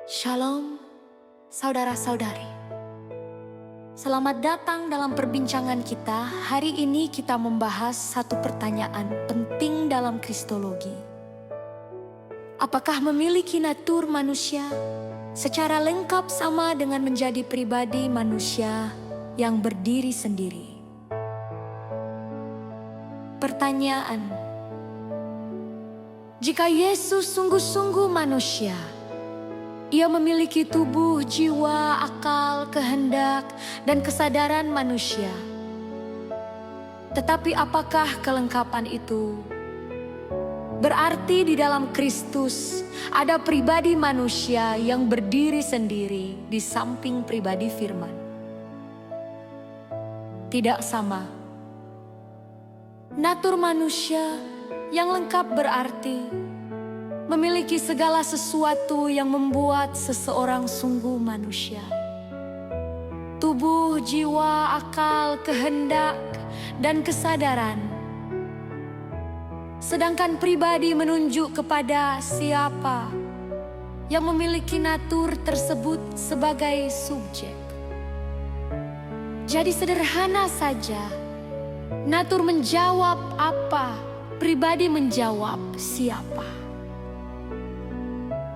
Shalom, saudara-saudari. Selamat datang dalam perbincangan kita. Hari ini kita membahas satu pertanyaan penting dalam kristologi. Apakah memiliki natur manusia secara lengkap sama dengan menjadi pribadi manusia yang berdiri sendiri? Pertanyaan: jika Yesus sungguh-sungguh manusia, Ia memiliki tubuh, jiwa, akal, kehendak, dan kesadaran manusia. Tetapi apakah kelengkapan itu berarti di dalam Kristus ada pribadi manusia yang berdiri sendiri di samping pribadi firman? Tidak sama. Natur manusia yang lengkap berarti memiliki segala sesuatu yang membuat seseorang sungguh manusia. Tubuh, jiwa, akal, kehendak, dan kesadaran. Sedangkan pribadi menunjuk kepada siapa yang memiliki natur tersebut sebagai subjek. Jadi sederhana saja, natur menjawab apa, pribadi menjawab siapa.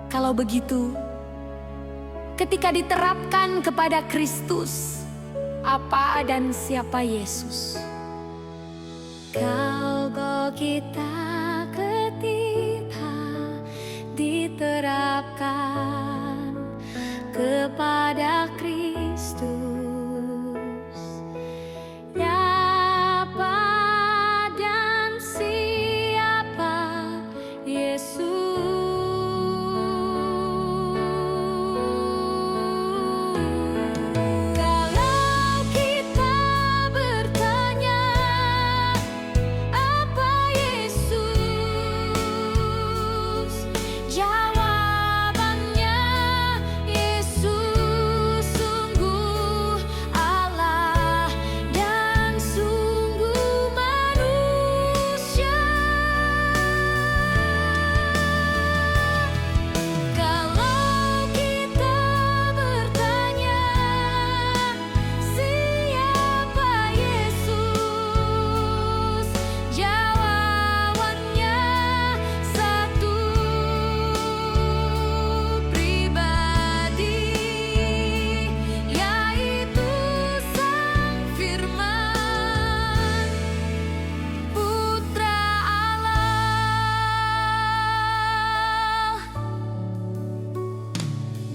Kalau begitu, ketika diterapkan kepada Kristus, apa dan siapa Yesus? Kalau kita ketika diterapkan kepada Kristus, siapa dan siapa Yesus?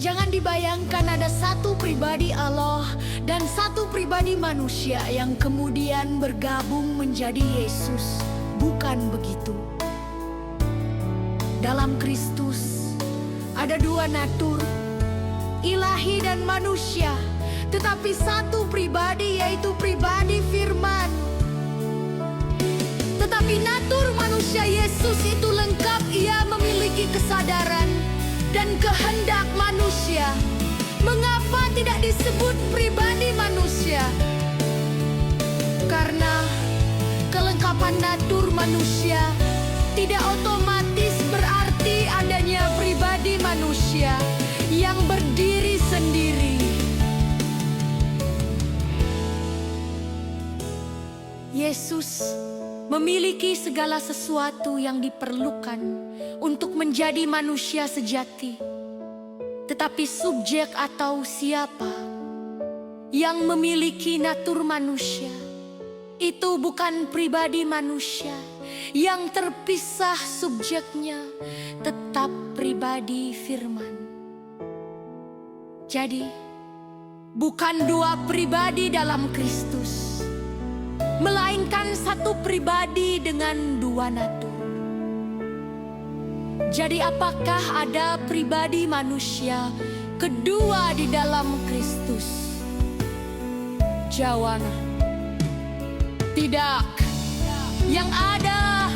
Jangan dibayangkan ada satu pribadi Allah dan satu pribadi manusia yang kemudian bergabung menjadi Yesus. Bukan begitu. Dalam Kristus ada dua natur, ilahi dan manusia, tetapi satu pribadi, yaitu pribadi firman. Tetapi natur manusia Yesus itu lengkap. Ia memiliki kesadaran dan kehendak manusia. Mengapa tidak disebut pribadi manusia? Karena kelengkapan natur manusia tidak otomatis berarti adanya pribadi manusia yang berdiri sendiri. Yesus memiliki segala sesuatu yang diperlukan untuk menjadi manusia sejati. Tetapi subjek atau siapa yang memiliki natur manusia itu bukan pribadi manusia yang terpisah subjeknya, tetap pribadi firman. Jadi, bukan dua pribadi dalam Kristus, melainkan satu pribadi dengan dua natur. Jadi apakah ada pribadi manusia kedua di dalam Kristus? Jawabannya tidak. Yang ada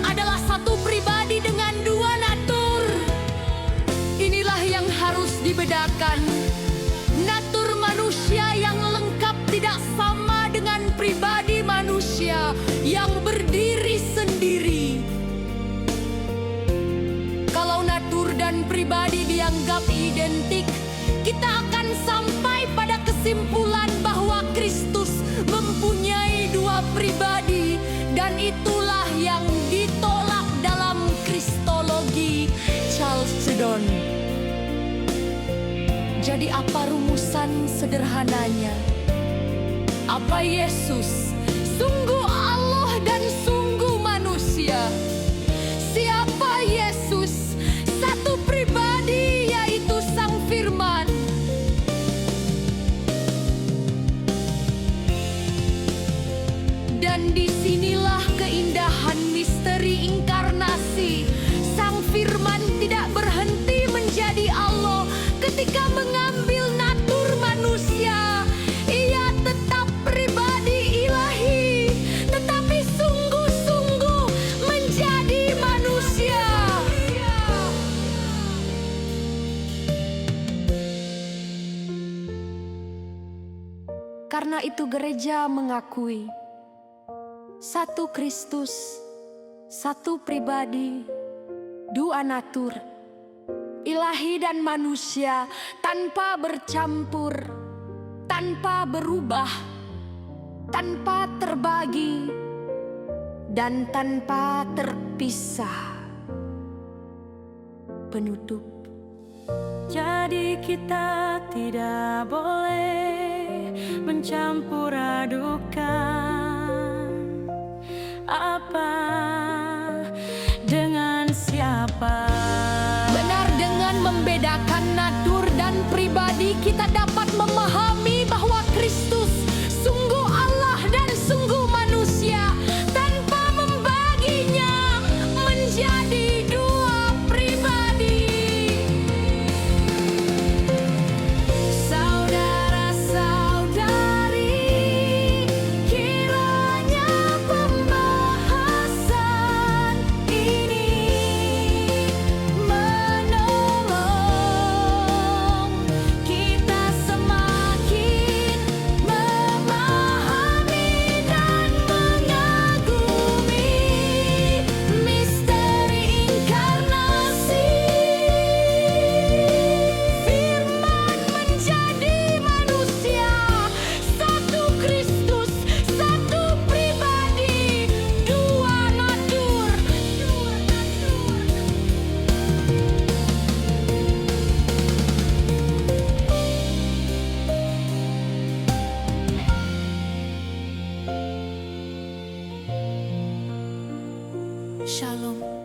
adalah satu pribadi dengan dua natur. Inilah yang harus dibedakan. Natur manusia yang lengkap tidak sama dengan pribadi manusia yang berdiri sendiri. kesimpulan bahwa Kristus mempunyai dua pribadi, dan itulah yang ditolak dalam Kristologi Chalcedon. Jadi apa rumusan sederhananya? Apa Yesus sungguh Allah dan sungguh manusia? Siapa Yesus? Satu pribadi, yaitu Sang Firman. Dan disinilah keindahan misteri inkarnasi. Sang Firman tidak berhenti menjadi Allah ketika mengambil natur manusia. Ia tetap pribadi ilahi, tetapi sungguh-sungguh menjadi manusia. Karena itu gereja mengakui satu Kristus, satu pribadi, dua natur, ilahi dan manusia, tanpa bercampur, tanpa berubah, tanpa terbagi, dan tanpa terpisah. Penutup. Jadi kita tidak boleh mencampur adukan apa dengan siapa. Benar, dengan membedakan natur dan pribadi kita dapat memahami bahwa Kristus sungguh Allah dan sungguh manusia, tanpa membaginya menjadi dua pribadi. Saudara-saudari, kiranya pembahasan ini menolong kita semakin memahami dan mengagumi misteri inkarnasi. Firman menjadi manusia, satu Kristus, satu pribadi, dua natur. Shalom.